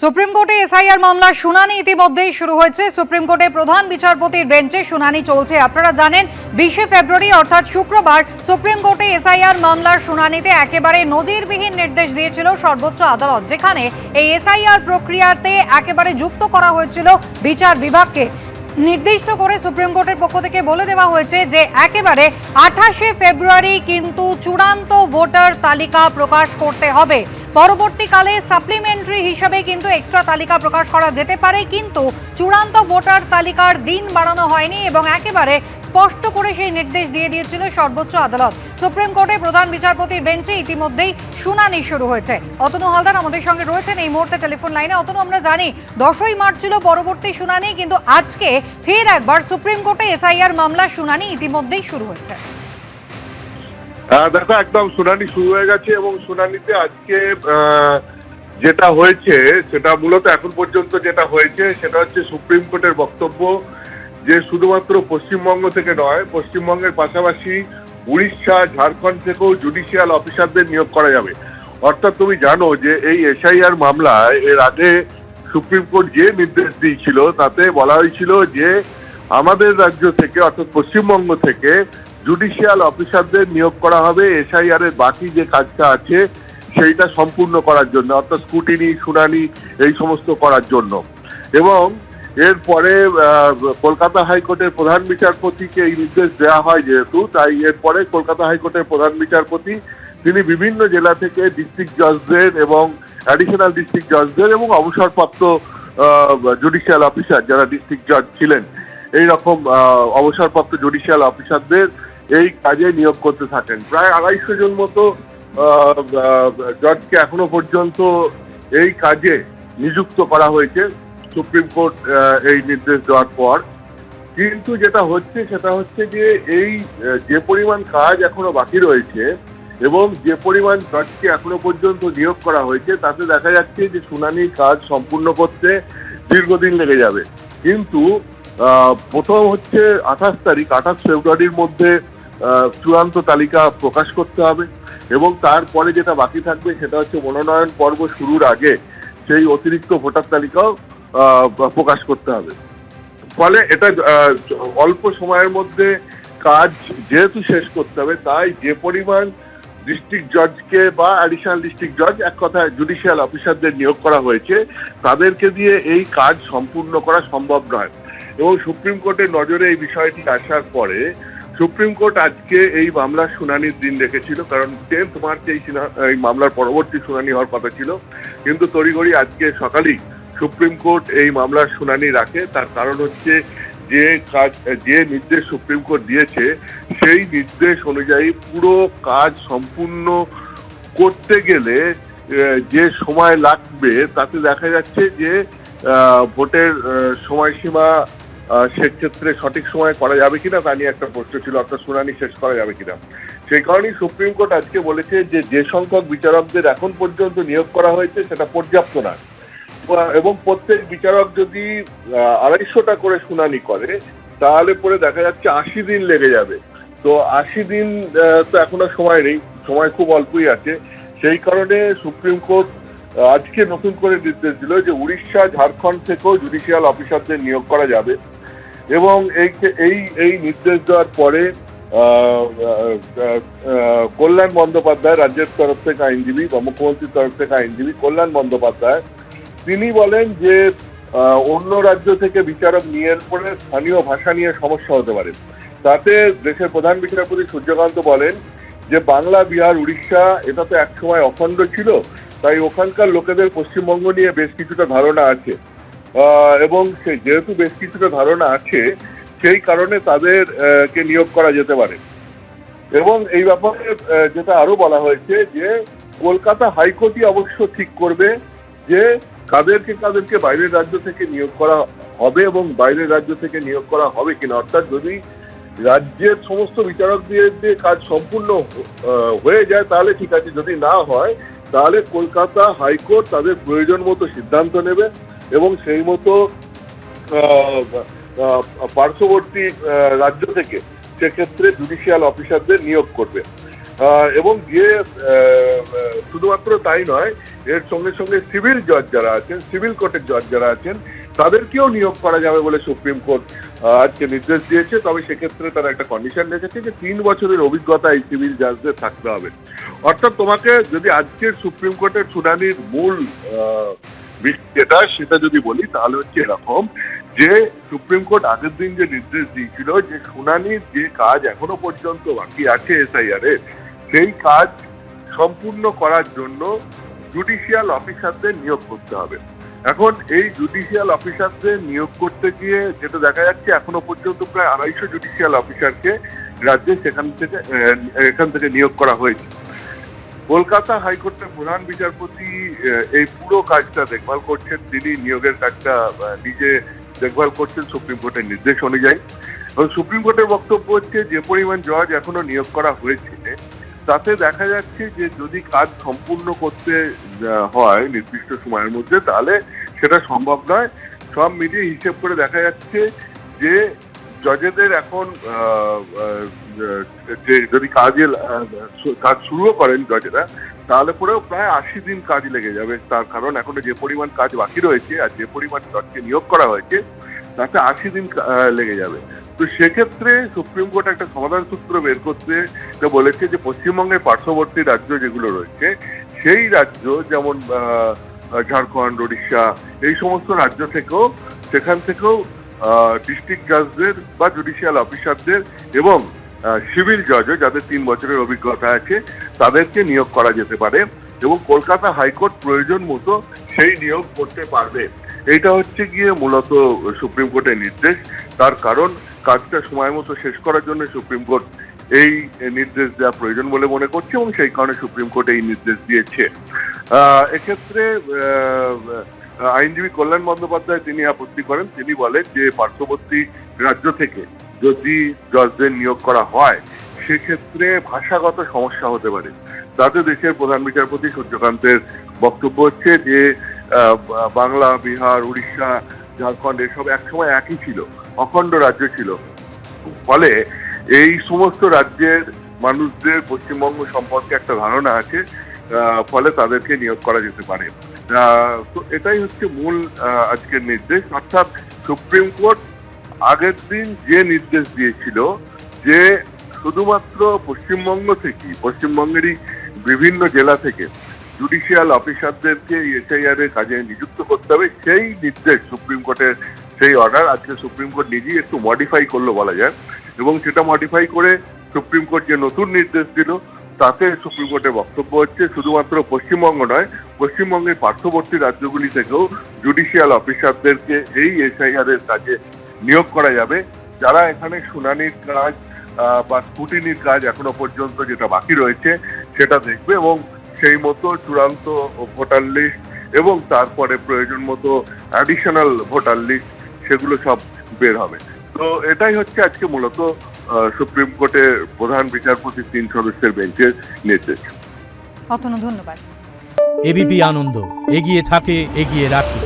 Supreme কোর্টে SIR মামলার শুনানি ইতিমধ্যেই শুরু হয়েছে। সুপ্রিম কোর্টে প্রধান বিচারপতির বেঞ্চে শুনানি চলছে। আপনারা জানেন 20শে ফেব্রুয়ারি অর্থাৎ শুক্রবার সুপ্রিম কোর্টে এসআইআর মামলার শুনানিতে একেবারে নজিরবিহীন নির্দেশ দিয়েছিল সর্বোচ্চ আদালত, যেখানে এই এসআইআর প্রক্রিয়াতে একেবারে যুক্ত করা হয়েছিল বিচার বিভাগকে। নির্দিষ্ট করে সুপ্রিম কোর্টের পক্ষ থেকে বলে দেওয়া হয়েছে যে একেবারে 28শে ফেব্রুয়ারি কিন্তু চূড়ান্ত ভোটার তালিকা প্রকাশ করতে হবে। পরবর্তীকালে সাপ্লিমেন্টারি হিসাবে কিন্তু এক্সট্রা তালিকা প্রকাশ করা যেতে পারে, কিন্তু চূড়ান্ত ভোটার তালিকার দিন বাড়ানো হয়নি এবং একেবারে স্পষ্ট করে সেই নির্দেশ দিয়ে দিয়েছিল সর্বোচ্চ আদালত। সুপ্রিম কোর্টে প্রধান বিচারপতির বেঞ্চে ইতিমধ্যেই শুনানি শুরু হয়েছে। অতনু হালদার আমাদের সঙ্গে রয়েছেন এই মুহূর্তে টেলিফোন লাইনে। অতনু, আমরা জানি 10ই মার্চ ছিল পরবর্তী শুনানি, কিন্তু আজকে ফের একবার সুপ্রিম কোর্টে এসআইআর মামলার শুনানি ইতিমধ্যেই শুরু হয়েছে। দেখো, একদম শুনানি শুরু হয়ে গেছে এবং শুনানিতে আজকে যেটা হয়েছে সেটা মূলত এখন পর্যন্ত যেটা হয়েছে সেটা হচ্ছে সুপ্রিম কোর্টের বক্তব্য যে শুধুমাত্র পশ্চিমবঙ্গ থেকে নয়, পশ্চিমবঙ্গের পাশাপাশি উড়িষ্যা, ঝাড়খণ্ড থেকেও জুডিশিয়াল অফিসারদের নিয়োগ করা যাবে। অর্থাৎ তুমি জানো যে এই এসআইআর মামলায় এর আগে সুপ্রিম কোর্ট যে নির্দেশ দিয়েছিল তাতে বলা হয়েছিল যে আমাদের রাজ্য থেকে অর্থাৎ পশ্চিমবঙ্গ থেকে জুডিশিয়াল অফিসারদের নিয়োগ করা হবে এসআইআর এর বাকি যে কাজটা আছে সেইটা সম্পূর্ণ করার জন্য, অর্থাৎ স্ক্রুটিনি, শুনানি এই সমস্ত করার জন্য। এবং এরপরে কলকাতা হাইকোর্টের প্রধান বিচারপতিকে এই নির্দেশ দেওয়া হয় যেহেতু, তাই এরপরে কলকাতা হাইকোর্টের প্রধান বিচারপতি তিনি বিভিন্ন জেলা থেকে ডিস্ট্রিক্ট জজদের এবং অ্যাডিশনাল ডিস্ট্রিক্ট জজদের এবং অবসরপ্রাপ্ত জুডিশিয়াল অফিসার যারা ডিস্ট্রিক্ট জজ ছিলেন এইরকম অবসরপ্রাপ্ত জুডিশিয়াল অফিসারদের এই কাজে নিয়োগ করতে থাকেন। প্রায় 250 জন মতো জজকে এখনো পর্যন্ত এই কাজে নিযুক্ত করা হয়েছে সুপ্রিম কোর্ট এই নির্দেশ দেওয়ার পর। কিন্তু যেটা হচ্ছে সেটা হচ্ছে যে এই যে পরিমাণ কাজ এখনো বাকি রয়েছে এবং যে পরিমাণ জজকে এখনো পর্যন্ত নিয়োগ করা হয়েছে তাতে দেখা যাচ্ছে যে শুনানির কাজ সম্পূর্ণ করতে দীর্ঘদিন লেগে যাবে। কিন্তু প্রথম হচ্ছে 28 ফেব্রুয়ারির মধ্যে চূড়ান্ত তালিকা প্রকাশ করতে হবে এবং তারপরে যেটা বাকি থাকবে সেটা হচ্ছে মনোনয়ন পর্ব শুরুর আগে সেই অতিরিক্ত ভোটার তালিকাও প্রকাশ করতে হবে। ফলে এটা অল্প সময়ের মধ্যে কাজ যেহেতু শেষ করতে হবে, তাই যে পরিমাণ ডিস্ট্রিক্ট জজকে বা অ্যাডিশনাল ডিস্ট্রিক্ট জজ, এক কথায় জুডিশিয়াল অফিসারদের নিয়োগ করা হয়েছে, তাদেরকে দিয়ে এই কাজ সম্পূর্ণ করা সম্ভব নয়। এবং সুপ্রিম কোর্টের নজরে এই বিষয়টি আসার পরে সুপ্রিম কোর্ট আজকে এই মামলার শুনানির দিন রেখেছিল, কারণ 10 মার্চ এই মামলার পরবর্তী শুনানি হওয়ার কথা ছিল, কিন্তু তড়িঘড়ি আজকে সকালেই সুপ্রিম কোর্ট এই মামলার শুনানি রাখে। তার কারণ হচ্ছে যে নির্দেশ সুপ্রিম কোর্ট দিয়েছে সেই নির্দেশ অনুযায়ী পুরো কাজ সম্পূর্ণ করতে গেলে যে সময় লাগবে তাতে দেখা যাচ্ছে যে ভোটের সময়সীমা সেক্ষেত্রে সঠিক সময় করা যাবে কিনা তা নিয়ে একটা প্রশ্ন ছিল, অর্থাৎ শুনানি শেষ করা যাবে কিনা। সেই কারণেই সুপ্রিম কোর্ট আজকে বলেছে যে সংখ্যক বিচারকদের এখন পর্যন্ত নিয়োগ করা হয়েছে সেটা পর্যাপ্ত না এবং প্রত্যেক বিচারক যদি 250টা করে শুনানি করে তাহলে পরে দেখা যাচ্ছে 80 দিন লেগে যাবে। তো 80 দিন তো এখনো সময় নেই, সময় খুব অল্পই আছে। সেই কারণে সুপ্রিম কোর্ট আজকে নতুন করে নির্দেশ দিল যে উড়িষ্যা, ঝাড়খণ্ড থেকেও জুডিশিয়াল অফিসারদের নিয়োগ করা যাবে এবং এই নির্দেশ দেওয়ার পরে কল্যাণ বন্দ্যোপাধ্যায়, রাজ্যের তরফ থেকে আইনজীবী বা মুখ্যমন্ত্রীর তরফ থেকে আইনজীবী কল্যাণ বন্দ্যোপাধ্যায়, তিনি বলেন যে অন্য রাজ্য থেকে বিচারক নিয়ে পরে স্থানীয় ভাষা নিয়ে সমস্যা হতে পারে। তাতে দেশের প্রধান বিচারপতি সূর্যকান্ত বলেন যে বাংলা, বিহার, উড়িষ্যা এটা তো একসময় অখণ্ড ছিল, তাই ওখানকার লোকেদের পশ্চিমবঙ্গ নিয়ে বেশ কিছুটা ধারণা আছে এবং যেহেতু বেশ কিছুটা ধারণা আছে সেই কারণে তাদেরকে নিয়োগ করা যেতে পারে। এবং এই ব্যাপারে যেটা আরো বলা হয়েছে যে কলকাতা হাইকোর্টই অবশ্য ঠিক করবে যে কাদেরকে বাইরের রাজ্য থেকে নিয়োগ করা হবে এবং বাইরের রাজ্য থেকে নিয়োগ করা হবে কিনা। অর্থাৎ যদি রাজ্যের সমস্ত বিচারকদের দিয়ে কাজ সম্পূর্ণ হয়ে যায় তাহলে ঠিক আছে, যদি না হয় তাহলে কলকাতা হাইকোর্ট তাদের প্রয়োজন মতো সিদ্ধান্ত নেবে এবং সেই মতো পার্শ্ববর্তী রাজ্য থেকে সেক্ষেত্রে জুডিশিয়াল অফিসারদের নিয়োগ করবে। এবং শুধুমাত্র তাই নয়, এর সঙ্গে সঙ্গে সিভিল জজ যারা আছেন, সিভিল কোর্টের জজ যারা আছেন, তাদেরকেও নিয়োগ করা যাবে বলে সুপ্রিম কোর্ট আজকে নির্দেশ দিয়েছে। তবে সেক্ষেত্রে তারা একটা কন্ডিশন রেখেছে যে 3 বছরের অভিজ্ঞতা এই সিভিল জাজদের থাকতে হবে। অর্থাৎ তোমাকে যদি আজকের সুপ্রিম কোর্টের শুনানির মূল যেটা সেটা যদি বলি তাহলে হচ্ছে এরকম যে সুপ্রিম কোর্ট আগের দিন যে নির্দেশ দিয়েছিল যে শুনানির যে কাজ এখনো পর্যন্ত বাকি আছে এসআইআর এর, সেই কাজ সম্পূর্ণ করার জন্য জুডিশিয়াল অফিসারদের নিয়োগ করতে হবে। এখন এই জুডিশিয়াল অফিসারদের নিয়োগ করতে গিয়ে যেটা দেখা যাচ্ছে এখনো পর্যন্ত প্রায় 250 জুডিশিয়াল অফিসারকে রাজ্যে এখান থেকে নিয়োগ করা হয়েছে। কলকাতা হাইকোর্টের প্রধান বিচারপতি এই পুরো কাজটা দেখভাল করছেন, তিনি নিয়োগের কাজটা নিজে দেখভাল করছেন সুপ্রিম কোর্টের নির্দেশ অনুযায়ী। এবং সুপ্রিম কোর্টের বক্তব্য হচ্ছে যে পরিমাণ জজ এখনো নিয়োগ করা হয়েছে তাতে দেখা যাচ্ছে যে যদি কাজ সম্পূর্ণ করতে হয় নির্দিষ্ট সময়ের মধ্যে তাহলে সেটা সম্ভব নয়। সব মিলিয়ে হিসেব করে দেখা যাচ্ছে যে জজেদের এখন যে যদি কাজ শুরুও করেন জজেরা তাহলে পরেও প্রায় 80 দিন কাজ লেগে যাবে। তার কারণ এখনো যে পরিমাণ কাজ বাকি রয়েছে আর যে পরিমাণ জজকে নিয়োগ করা হয়েছে তাতে 80 দিন লেগে যাবে। তো সেক্ষেত্রে সুপ্রিম কোর্ট একটা সমাধান সূত্র বের করতে বলেছে যে পশ্চিমবঙ্গের পার্শ্ববর্তী রাজ্য যেগুলো রয়েছে সেই রাজ্য যেমন ঝাড়খণ্ড, উড়িষ্যা এই সমস্ত রাজ্য থেকেও সেখান থেকেও ডিস্ট্রিক্ট জাজদের বা জুডিশিয়াল অফিসারদের এবং সিভিল জজও যাদের 3 বছরের অভিজ্ঞতা আছে তাদেরকে নিয়োগ করা যেতে পারে এবং কলকাতা হাইকোর্ট প্রয়োজন মতো সেই নিয়োগ করতে পারবে। এইটা হচ্ছে গিয়ে মূলত সুপ্রিম কোর্টের নির্দেশ। তার কারণ কাজটা সময় মতো শেষ করার জন্য সুপ্রিম কোর্ট এই নির্দেশ দেওয়া প্রয়োজন বলে মনে করছে এবং সেই কারণে সুপ্রিম কোর্ট এই নির্দেশ দিয়েছে। এক্ষেত্রে আইনজীবী কল্যাণ বন্দ্যোপাধ্যায় তিনি আপত্তি করেন। তিনি বলেন যে পার্শ্ববর্তী রাজ্য থেকে যদি জজদের নিয়োগ করা হয় সেক্ষেত্রে ভাষাগত সমস্যা হতে পারে। তাতে দেশের প্রধান বিচারপতি সূর্যকান্তের বক্তব্য হচ্ছে যে বাংলা, বিহার, উড়িষ্যা, ঝাড়খণ্ড এসব একসময় একই ছিল, অখণ্ড রাজ্য ছিল। ফলে এই সমস্ত রাজ্যের মানুষদের পশ্চিমবঙ্গ সম্পর্কে একটা ধারণা আছে, ফলে তাদেরকে নিয়োগ করা যেতে পারে। তো এটাই হচ্ছে মূল আজকের নির্দেশ। অর্থাৎ সুপ্রিম কোর্ট আগের দিন যে নির্দেশ দিয়েছিল যে শুধুমাত্র পশ্চিমবঙ্গ থেকে, পশ্চিমবঙ্গেরই বিভিন্ন জেলা থেকে জুডিশিয়াল অফিসারদেরকে এসআইআর এর কাজে নিযুক্ত করতে হবে, সেই নির্দেশ সুপ্রিম কোর্টের সেই অর্ডার আজকে সুপ্রিম কোর্ট নিজেই একটু মডিফাই করলো বলা যায়। এবং সেটা মডিফাই করে সুপ্রিম কোর্ট যে নতুন নির্দেশ দিল তাতে সুপ্রিম কোর্টের বক্তব্য হচ্ছে শুধুমাত্র পশ্চিমবঙ্গ নয়, পশ্চিমবঙ্গের পার্শ্ববর্তী রাজ্যগুলি থেকেও জুডিশিয়াল অফিসারদেরকে এই এসআইআর এর কাজে নিয়োগ করা যাবে, যারা এখানে শুনানির কাজ বা স্কুটিনির কাজ এখনো পর্যন্ত যেটা বাকি রয়েছে সেটা দেখবে এবং সেই মতো চূড়ান্ত ভোটার লিস্ট এবং তারপরে প্রয়োজন মতো অ্যাডিশনাল ভোটার লিস্ট সেগুলো সব বের হবে। তো এটাই হচ্ছে আজকে মূলত সুপ্রিম কোর্টের প্রধান বিচারপতি 3 সদস্যের বেঞ্চের নির্দেশ। অতনু ধন্যবাদ। এবিপি আনন্দ এগিয়ে থাকে, এগিয়ে রাখে।